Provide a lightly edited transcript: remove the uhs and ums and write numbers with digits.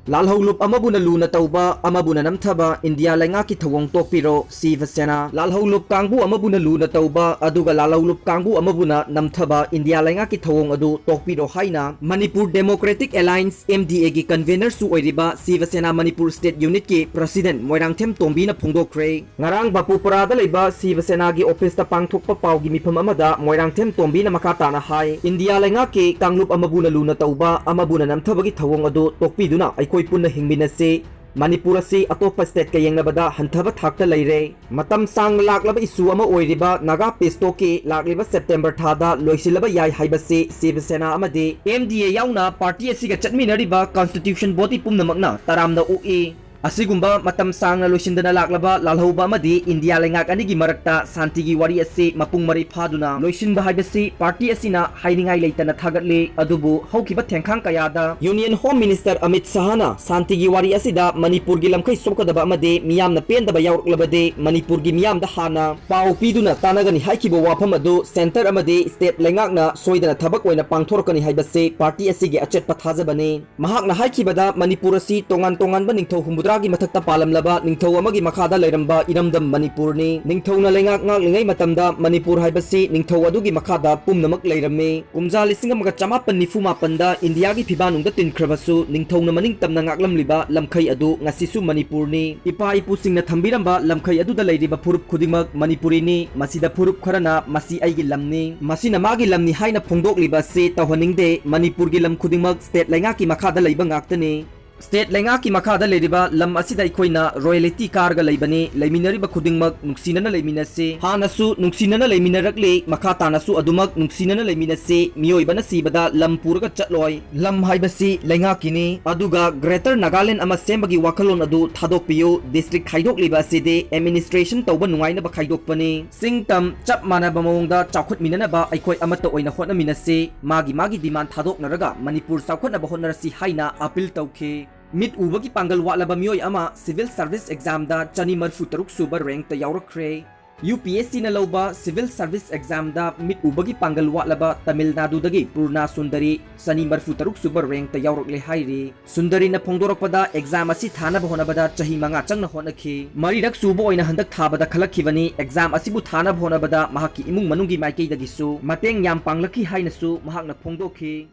lalholup amabuna luna tauba amabuna namthaba India lenga ki thawong tokpiro Sivasena lalholup kangbu amabuna luna tauba aduga lalholup kangbu amabuna namthaba India lenga ki thawong adu tokpiro haina Manipur Democratic Alliance MDA gi convener su oiriba Sivasena Manipur State Unit ki President Moirangthem Tombi na phongdokhre ngarang Bapupara da leiba Sivasena gi office ta pangthokpa paw gi mifam amada Moirangthem Tombi na makata na hai India lenga ki kanglup amabuna luna tauba amabuna namthaba gi thawong adu tokpiduna punna hingminase Manipur asi atopa state ka yenglabada hanthaba thakta leire matam sang laklaba isu ama oiriba naga pesto ke lakliba September thada loisilaba yai haibase Sivasena amade MDA yauna party asi ga chatminariba constitution body pumnamakna taramna oe asigumba matam sang na loisindana laklaba lalhauba amadi India lengak anigi marakta santigi wari ase mapung mari phaduna loisinba haibasi party asina hainingai leitana thagatle adubu haukiba thengkhang kayada Union Home Minister Amit Shahana santigi wari asida Manipur gi lamkhai sokadaba amade miyamna pendaba yauraklabade Manipur gi miyamda hana pau piduna tanagani haikibo wafam adu center amade state lengakna soidana thabak oina pangthorkani haibase party asigi achet pathajabane mahakna haikibada Manipur asi tongan ba ningthau Ragi mathakta palamlaba ningthau amagi makhada leiramba iramdam Manipurni ningthauna lengak ngaklingai matamda Manipur haibasi ningthau adugi makhada pumnamak leiramme kumja lising amaga chamapan nifu mapanda India gi phibanungda tinkhrabasu ningthauna maning tamna ngaklamliba lamkhai adu ngasisu Manipurni ipa ipusingna thambiramba lamkhai aduda leiriba phurup khudingmak Manipurini masida phurup kharana masi aigi lamni masina magi lamni haina phongdokliba se tawhaningde Manipur gi lam khudingmak state lengaki makhada leiba ngaktani State lenga ki makhada leriba lam asida ikoina royalty karga leibani leiminariba khudingmak nuksinana leiminase hanasu nuksinana leiminarakle makhata nasu adumak nuksinana leiminase Meeoi bana sibada lam purga chatloi lam haibasi lenga kini aduga Greater Nagaland ama sembagi wakalon adu thadokpiyo district khaidok liba side administration tawba nungaina ba khaidok pani singtam chap manaba mawongda chakhut minana ba aikoi amata oina hotna minase magi demand thadok naraga Manipur sakhotna ba hotnarasi haina appeal tawkhe Mit Ubagi Pangal Watlaba Meeoi ama civil service exam da chani marfu taruk suba rank ta Yaorakhre UPSC na lauba civil service exam da Mit Ubagi Pangal Watlaba Tamil Nadu dagi Purna Sundari sani marfu taruk suba rank ta Yaorakle hairi Sundari na phongdorakpada exam asi thana bhonabada chahi manga changna honakhi marirak suba oina handak thabada khalakhibani exam asibu thana bhonabada mahaki imung manungi maikei dagisu mateng yam panglakhi haina su mahakna phongdokhi